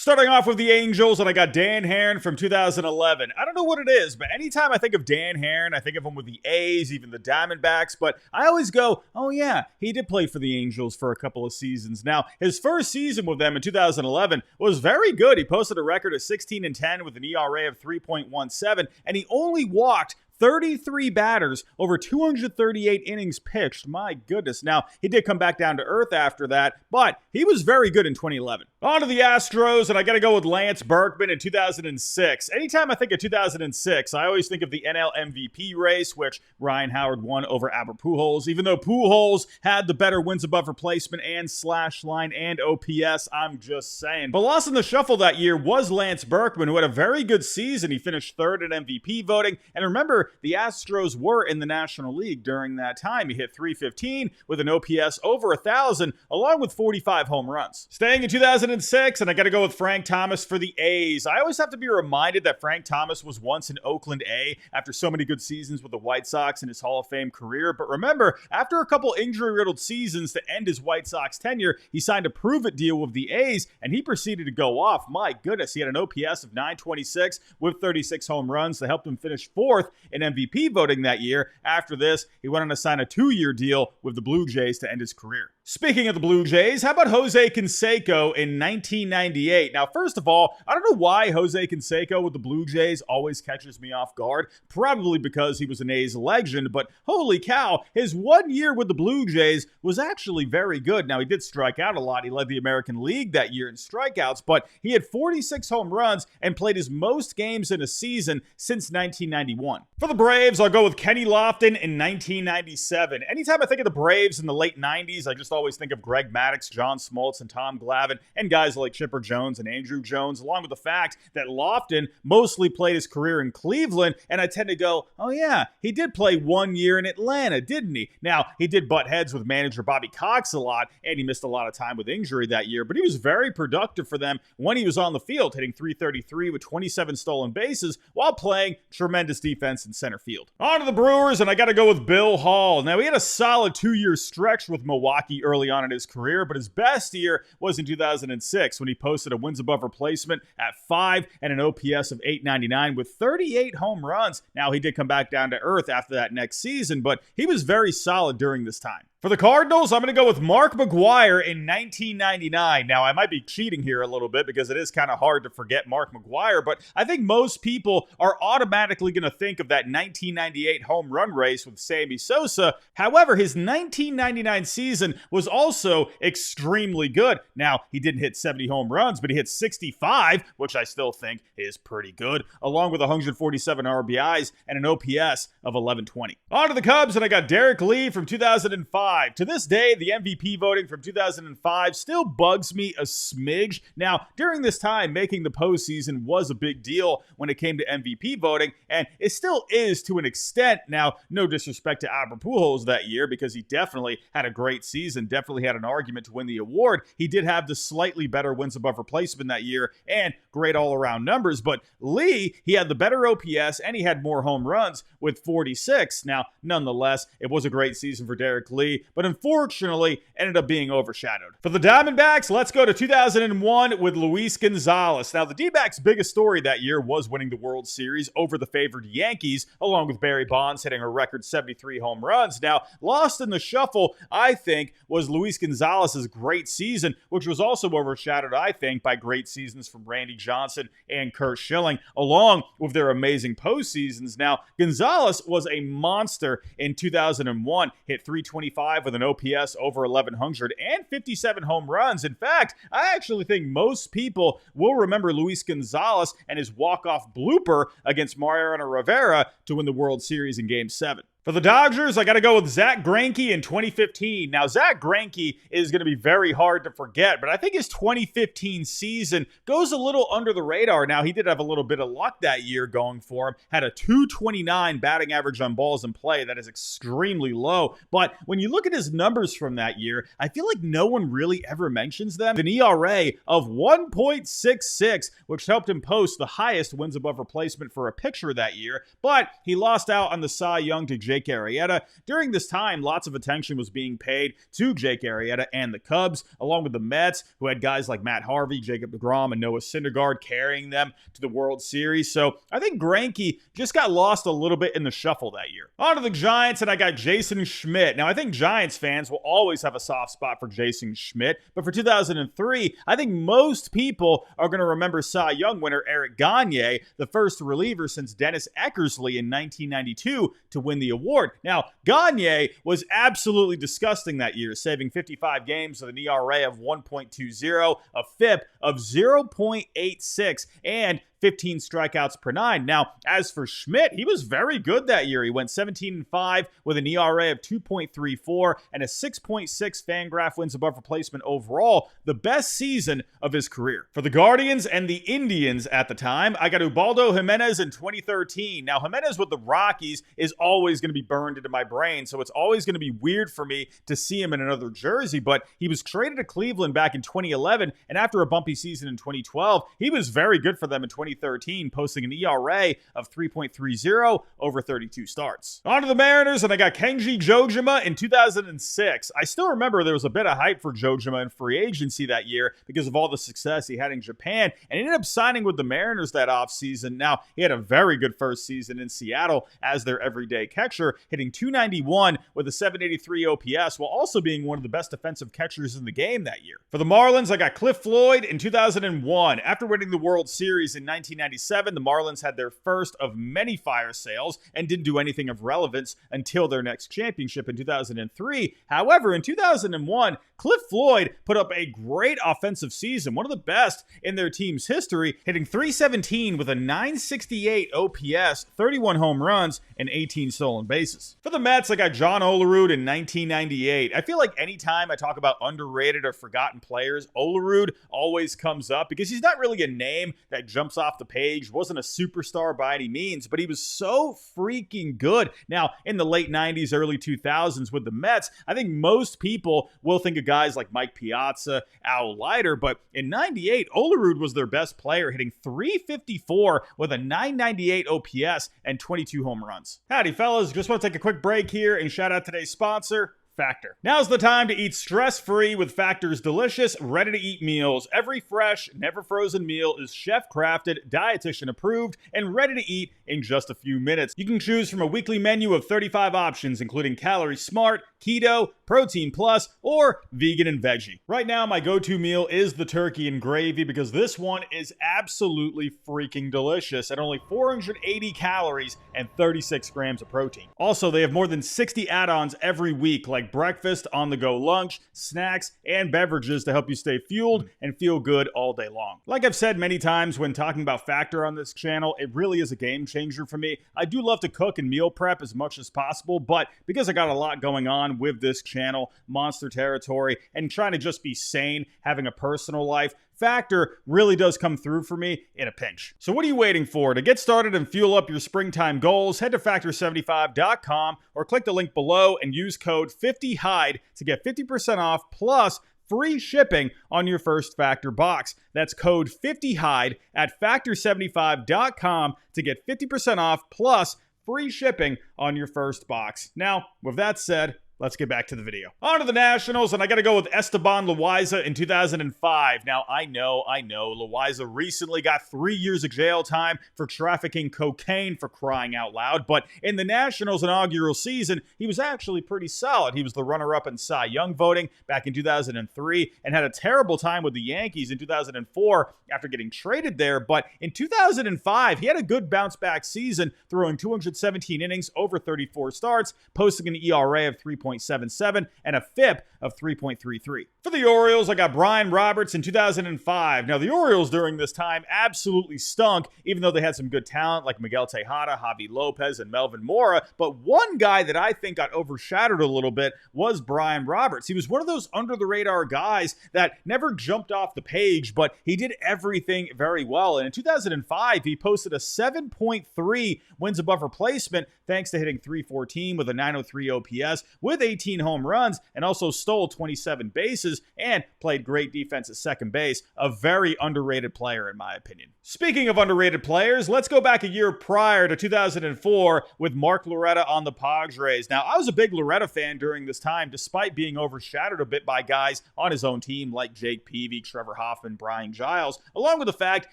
Starting off with the Angels, and I got Dan Haren from 2011. I don't know what it is, but anytime I think of Dan Haren, I think of him with the A's, even the Diamondbacks, but I always go, oh yeah, he did play for the Angels for a couple of seasons. Now, his first season with them in 2011 was very good. He posted a record of 16-10 with an ERA of 3.17, and he only walked 33 batters over 238 innings pitched. My goodness. Now, he did come back down to earth after that, but he was very good in 2011. On to the Astros, and I got to go with Lance Berkman in 2006. Anytime I think of 2006, I always think of the NL MVP race, which Ryan Howard won over Albert Pujols. Even though Pujols had the better wins above replacement and slash line and OPS, I'm just saying. But lost in the shuffle that year was Lance Berkman, who had a very good season. He finished third in MVP voting, and remember, the Astros were in the National League during that time. He hit .315 with an OPS over 1,000, along with 45 home runs. Staying in 2006, and I got to go with Frank Thomas for the A's. I always have to be reminded that Frank Thomas was once an Oakland A after so many good seasons with the White Sox in his Hall of Fame career. But remember, after a couple injury-riddled seasons to end his White Sox tenure, he signed a prove-it deal with the A's, and he proceeded to go off. My goodness, he had an OPS of .926 with 36 home runs that helped him finish fourth in MVP voting that year. After this, he went on to sign a 2-year deal with the Blue Jays to end his career. Speaking of the Blue Jays, how about Jose Canseco in 1998? Now, first of all, I don't know why Jose Canseco with the Blue Jays always catches me off guard. Probably because he was an A's legend, but holy cow, his 1 year with the Blue Jays was actually very good. Now, he did strike out a lot. He led the American League that year in strikeouts, but he had 46 home runs and played his most games in a season since 1991. For the Braves, I'll go with Kenny Lofton in 1997. Anytime I think of the Braves in the late 90s, I just always think of Greg Maddux, John Smoltz, and Tom Glavine, and guys like Chipper Jones and Andrew Jones, along with the fact that Lofton mostly played his career in Cleveland, and I tend to go, oh yeah, he did play 1 year in Atlanta, didn't he? Now, he did butt heads with manager Bobby Cox a lot, and he missed a lot of time with injury that year, but he was very productive for them when he was on the field, hitting .333 with 27 stolen bases while playing tremendous defense in center field. On to the Brewers, and I got to go with Bill Hall. Now, he had a solid 2-year stretch with Milwaukee early on in his career, but his best year was in 2006 when he posted a wins above replacement at 5 and an OPS of .899 with 38 home runs. Now, he did come back down to earth after that next season, but he was very solid during this time. For the Cardinals, I'm going to go with Mark McGwire in 1999. Now, I might be cheating here a little bit because it is kind of hard to forget Mark McGwire, but I think most people are automatically going to think of that 1998 home run race with Sammy Sosa. However, his 1999 season was also extremely good. Now, he didn't hit 70 home runs, but he hit 65, which I still think is pretty good, along with 147 RBIs and an OPS of 1120. On to the Cubs, and I got Derrek Lee from 2005. To this day, the MVP voting from 2005 still bugs me a smidge. Now, during this time, making the postseason was a big deal when it came to MVP voting, and it still is to an extent. Now, no disrespect to Albert Pujols that year, because he definitely had a great season, definitely had an argument to win the award. He did have the slightly better wins above replacement that year and great all-around numbers, but Lee, he had the better OPS and he had more home runs with 46. Now, nonetheless, it was a great season for Derrek Lee, but unfortunately ended up being overshadowed. For the Diamondbacks, let's go to 2001 with Luis Gonzalez. Now, the D-backs' biggest story that year was winning the World Series over the favored Yankees, along with Barry Bonds hitting a record 73 home runs. Now, lost in the shuffle, I think, was Luis Gonzalez's great season, which was also overshadowed, I think, by great seasons from Randy Johnson and Curt Schilling, along with their amazing postseasons. Now, Gonzalez was a monster in 2001, hit .325 with an OPS over 1,100 and 57 home runs. In fact, I actually think most people will remember Luis Gonzalez and his walk-off blooper against Mariano Rivera to win the World Series in Game 7. For the Dodgers, I got to go with Zack Greinke in 2015. Now, Zack Greinke is going to be very hard to forget, but I think his 2015 season goes a little under the radar. Now, he did have a little bit of luck that year going for him. Had a .229 batting average on balls in play. That is extremely low. But when you look at his numbers from that year, I feel like no one really ever mentions them. An ERA of 1.66, which helped him post the highest wins above replacement for a pitcher that year. But he lost out on the Cy Young to Jake Arrieta. During this time, lots of attention was being paid to Jake Arrieta and the Cubs, along with the Mets, who had guys like Matt Harvey, Jacob deGrom, and Noah Syndergaard carrying them to the World Series. So I think Greinke just got lost a little bit in the shuffle that year. On to the Giants, and I got Jason Schmidt. Now, I think Giants fans will always have a soft spot for Jason Schmidt, but for 2003, I think most people are going to remember Cy Young winner Eric Gagne, the first reliever since Dennis Eckersley in 1992 to win the award. Now, Gagne was absolutely disgusting that year, saving 55 games with an ERA of 1.20, a FIP of 0.86, and 15 strikeouts per 9. Now, as for Schmidt, he was very good that year. He went 17-5 with an ERA of 2.34 and a 6.6 Fangraph wins above replacement overall, the best season of his career. For the Guardians and the Indians at the time, I got Ubaldo Jimenez in 2013. Now, Jimenez with the Rockies is always going to be burned into my brain, so it's always going to be weird for me to see him in another jersey, but he was traded to Cleveland back in 2011, and after a bumpy season in 2012, he was very good for them in 2013, posting an ERA of 3.30 over 32 starts. On to the Mariners, and I got Kenji Johjima in 2006. I still remember there was a bit of hype for Johjima in free agency that year because of all the success he had in Japan, and he ended up signing with the Mariners that offseason. Now, he had a very good first season in Seattle as their everyday catcher, hitting .291 with a 783 OPS, while also being one of the best defensive catchers in the game that year. For the Marlins, I got Cliff Floyd in 2001. After winning the World Series in 1997, the Marlins had their first of many fire sales and didn't do anything of relevance until their next championship in 2003. However, in 2001, Cliff Floyd put up a great offensive season, one of the best in their team's history, hitting .317 with a 968 OPS, 31 home runs, and 18 stolen bases. For the Mets, I got John Olerud in 1998. I feel like anytime I talk about underrated or forgotten players, Olerud always comes up because he's not really a name that jumps off the page, wasn't a superstar by any means, but he was so freaking good. Now, in the late 90s, early 2000s with the Mets, I think most people will think of guys like Mike Piazza, Al Leiter, but in 98, Olerud was their best player, hitting .354 with a 998 OPS and 22 home runs. Howdy, fellas. Just want to take a quick break here and shout out today's sponsor, Factor. Now's the time to eat stress-free with Factor's delicious, ready-to-eat meals. Every fresh, never frozen meal is chef-crafted, dietitian-approved, and ready to eat in just a few minutes. You can choose from a weekly menu of 35 options, including Calorie Smart, Keto, Protein Plus, or Vegan and Veggie. Right now, my go-to meal is the turkey and gravy because this one is absolutely freaking delicious at only 480 calories and 36 grams of protein. Also, they have more than 60 add-ons every week, like breakfast, on-the-go lunch, snacks, and beverages to help you stay fueled and feel good all day long. Like I've said many times when talking about Factor on this channel, it really is a game changer for me. I do love to cook and meal prep as much as possible, but because I got a lot going on with this channel, monster territory, and trying to just be sane, having a personal life, Factor really does come through for me in a pinch. So what are you waiting for? To get started and fuel up your springtime goals, head to factor75.com or click the link below and use code 50HIDE to get 50% off plus free shipping on your first Factor box. That's code 50HIDE at factor75.com to get 50% off plus free shipping on your first box. Now, with that said, let's get back to the video. On to the Nationals, and I got to go with Esteban Loaiza in 2005. Now, I know, Loaiza recently got 3 years of jail time for trafficking cocaine, for crying out loud, but in the Nationals' inaugural season, he was actually pretty solid. He was the runner-up in Cy Young voting back in 2003 and had a terrible time with the Yankees in 2004 after getting traded there, but in 2005, he had a good bounce-back season, throwing 217 innings over 34 starts, posting an ERA of 3.77 and a FIP of 3.33. For the Orioles, I got Brian Roberts in 2005. Now, the Orioles during this time absolutely stunk, even though they had some good talent like Miguel Tejada, Javi Lopez, and Melvin Mora. But one guy that I think got overshadowed a little bit was Brian Roberts. He was one of those under-the-radar guys that never jumped off the page, but he did everything very well. And in 2005, he posted a 7.3 wins above replacement thanks to hitting .314 with a 903 OPS with with 18 home runs and also stole 27 bases and played great defense at second base. A very underrated player, in my opinion. Speaking of underrated players, let's go back a year prior to 2004 with Mark Loretta on the Padres. Now, I was a big Loretta fan during this time, despite being overshadowed a bit by guys on his own team like Jake Peavy, Trevor Hoffman, Brian Giles, along with the fact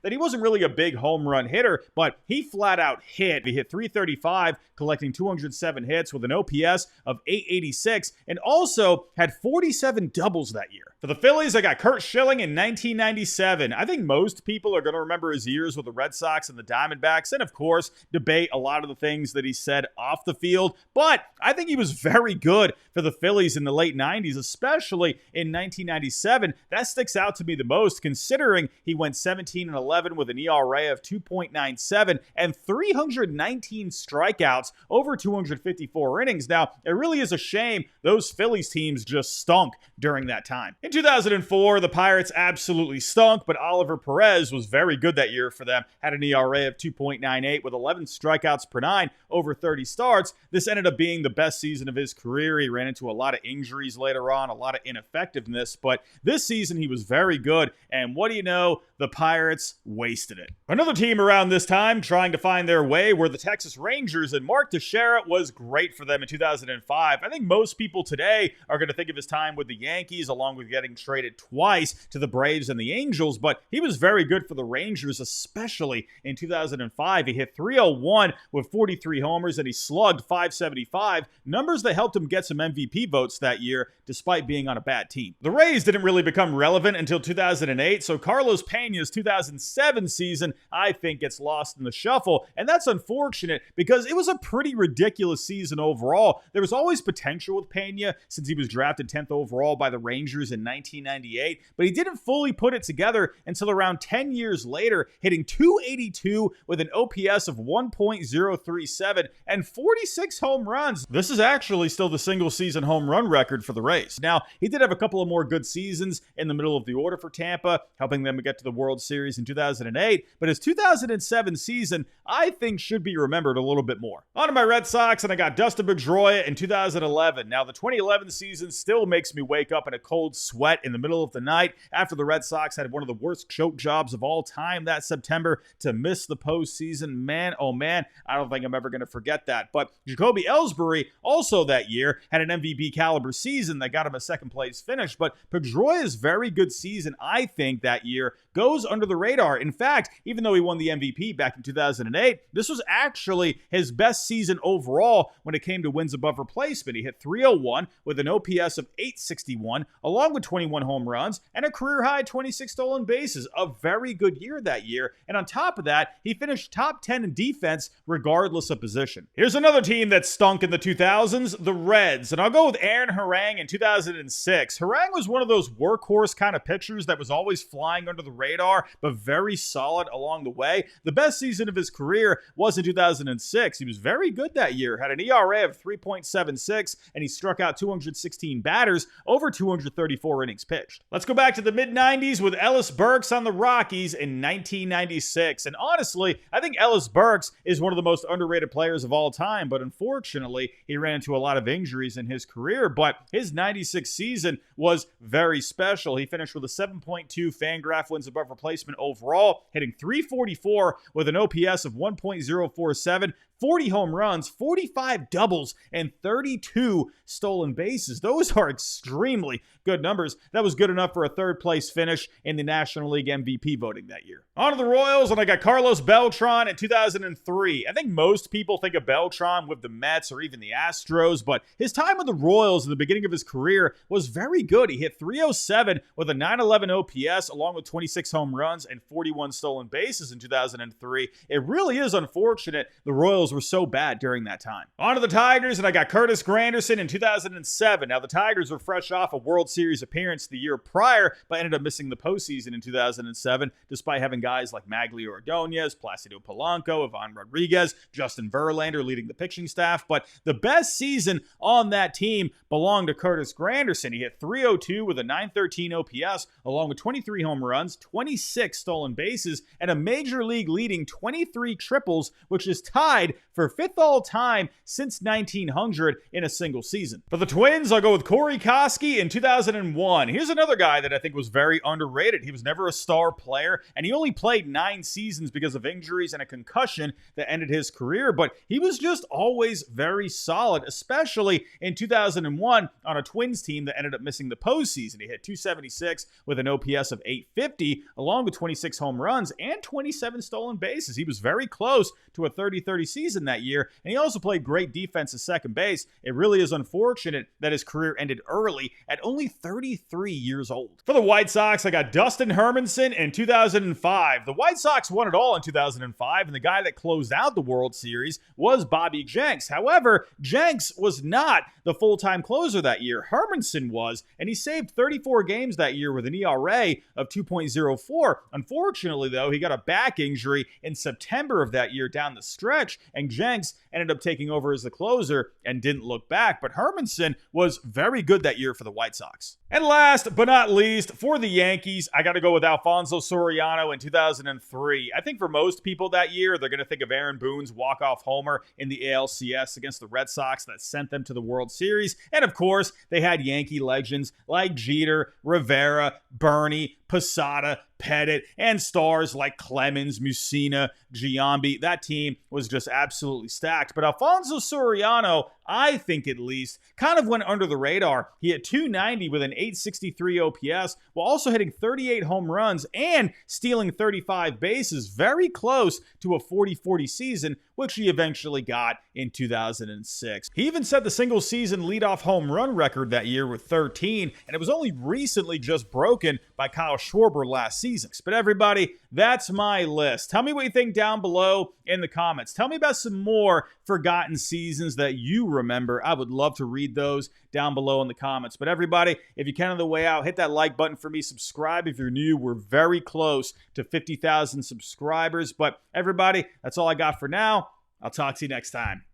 that he wasn't really a big home run hitter, but he flat out hit. He hit .335, collecting 207 hits with an OPS of .886, and also had 47 doubles that year. For the Phillies, I got Curt Schilling in 1997. I think most people are going to remember his years with the Red Sox and the Diamondbacks, and of course, debate a lot of the things that he said off the field, but I think he was very good for the Phillies in the late 90s, especially in 1997. That sticks out to me the most, considering he went 17-11 with an ERA of 2.97 and 319 strikeouts over 254 innings. Now, it really is a shame those Phillies teams just stunk during that time. In 2004, the Pirates absolutely stunk, but Oliver Perez was very good that year for them. Had an ERA of 2.98 with 11 strikeouts per nine over 30 starts. This ended up being the best season of his career. He ran into a lot of injuries later on, a lot of ineffectiveness, but this season he was very good, and what do you know? The Pirates wasted it. Another team around this time trying to find their way were the Texas Rangers, and Mark Teixeira was great for them in 2005. I think most people today are going to think of his time with the Yankees, along with getting traded twice to the Braves and the Angels, but he was very good for the Rangers, especially in 2005. He hit .301 with 43 homers, and he slugged .575, numbers that helped him get some MVP votes that year, despite being on a bad team. The Rays didn't really become relevant until 2008, so Carlos Pena's 2007 season, I think, gets lost in the shuffle, and that's unfortunate because it was a pretty ridiculous season overall. There was always potential with Pena since he was drafted 10th overall by the Rangers in 1998, but he didn't fully put it together until around 10 years later, hitting .282 with an OPS of 1.037 and 46 home runs. This is actually still the single season home run record for the Rays. Now, he did have a couple of more good seasons in the middle of the order for Tampa, helping them get to the World Series in 2008, but his 2007 season, I think, should be remembered a little bit more. On to my Red Sox, and I got Dustin Pedroia in 2011. Now, the 2011 season still makes me wake up in a cold sweat in the middle of the night after the Red Sox had one of the worst choke jobs of all time that September to miss the postseason. Man, oh man, I don't think I'm ever going to forget that. But Jacoby Ellsbury also that year had an MVP caliber season that got him a second place finish, but Pedroia's very good season, I think, that year goes under the radar. In fact, even though he won the MVP back in 2008, this was actually his best season overall when it came to wins above replacement. He hit .301 with an OPS of .861, along with 21 home runs and a career-high 26 stolen bases. A very good year that year, and on top of that, he finished top 10 in defense regardless of position. Here's another team that stunk in the 2000s, the Reds, and I'll go with Aaron Haren in 2006. Haren was one of those workhorse kind of pitchers that was always flying under the radar, but very solid along the way. The best season of his career was in 2006. He was very good that year, had an ERA of 3.76, and he struck out 216 batters over 234 innings pitched. Let's go back to the mid-90s with Ellis Burks on the Rockies in 1996. And honestly, I think Ellis Burks is one of the most underrated players of all time, but unfortunately, he ran into a lot of injuries in his career, but his 96 season was very special. He finished with a 7.2 Fangraph wins above replacement overall, hitting .344 with an OPS of 1.047, 40 home runs, 45 doubles, and 32 stolen bases. Those are extremely good numbers. That was good enough for a third place finish in the National League MVP voting that year. On to the Royals, and I got Carlos Beltran in 2003. I think most people think of Beltran with the Mets or even the Astros, but his time with the Royals at the beginning of his career was very good. He hit .307 with a .911 OPS, along with 26 home runs and 41 stolen bases in 2003. It really is unfortunate the Royals were so bad during that time. On to the Tigers, and I got Curtis Granderson in 2007. Now, the Tigers were fresh off a World Series appearance the year prior, but ended up missing the postseason in 2007, despite having guys like Magglio Ordonez, Placido Polanco, Ivan Rodriguez, Justin Verlander leading the pitching staff. But the best season on that team belonged to Curtis Granderson. He hit .302 with a .913 OPS, along with 23 home runs, 26 stolen bases, and a major league leading 23 triples, which is tied for 5th all-time since 1900 in a single season. For the Twins, I'll go with Corey Koski in 2001. Here's another guy that I think was very underrated. He was never a star player, and he only played 9 seasons because of injuries and a concussion that ended his career, but he was just always very solid, especially in 2001 on a Twins team that ended up missing the postseason. He hit .276 with an OPS of .850, along with 26 home runs and 27 stolen bases. He was very close to a 30-30 season that year, and he also played great defense at second base. It really is unfortunate that his career ended early at only 33 years old. For the White Sox, I got Dustin Hermanson in 2005. The White Sox won it all in 2005, and the guy that closed out the World Series was Bobby Jenks. However, Jenks was not the full-time closer that year. Hermanson was, and he saved 34 games that year with an ERA of 2.04. Unfortunately, though, he got a back injury in September of that year down the stretch, and Jenks ended up taking over as the closer and didn't look back. But Hermanson was very good that year for the White Sox. And last but not least, for the Yankees, I got to go with Alfonso Soriano in 2003. I think for most people that year, they're going to think of Aaron Boone's walk-off homer in the ALCS against the Red Sox that sent them to the World Series. And of course, they had Yankee legends like Jeter, Rivera, Bernie, Posada, Pettit, and stars like Clemens, Mussina, Giambi. That team was just absolutely stacked. But Alfonso Soriano, I think at least, kind of went under the radar. He hit .290 with an .863 OPS, while also hitting 38 home runs and stealing 35 bases, very close to a 40-40 season, which he eventually got in 2006. He even set the single-season leadoff home run record that year with 13, and it was only recently just broken by Kyle Schwarber last season. But everybody, that's my list. Tell me what you think down below in the comments. Tell me about some more forgotten seasons that you remember. I would love to read those down below in the comments. But everybody, if you can on the way out, hit that like button for me. Subscribe if you're new. We're very close to 50,000 subscribers. But everybody, that's all I got for now. I'll talk to you next time.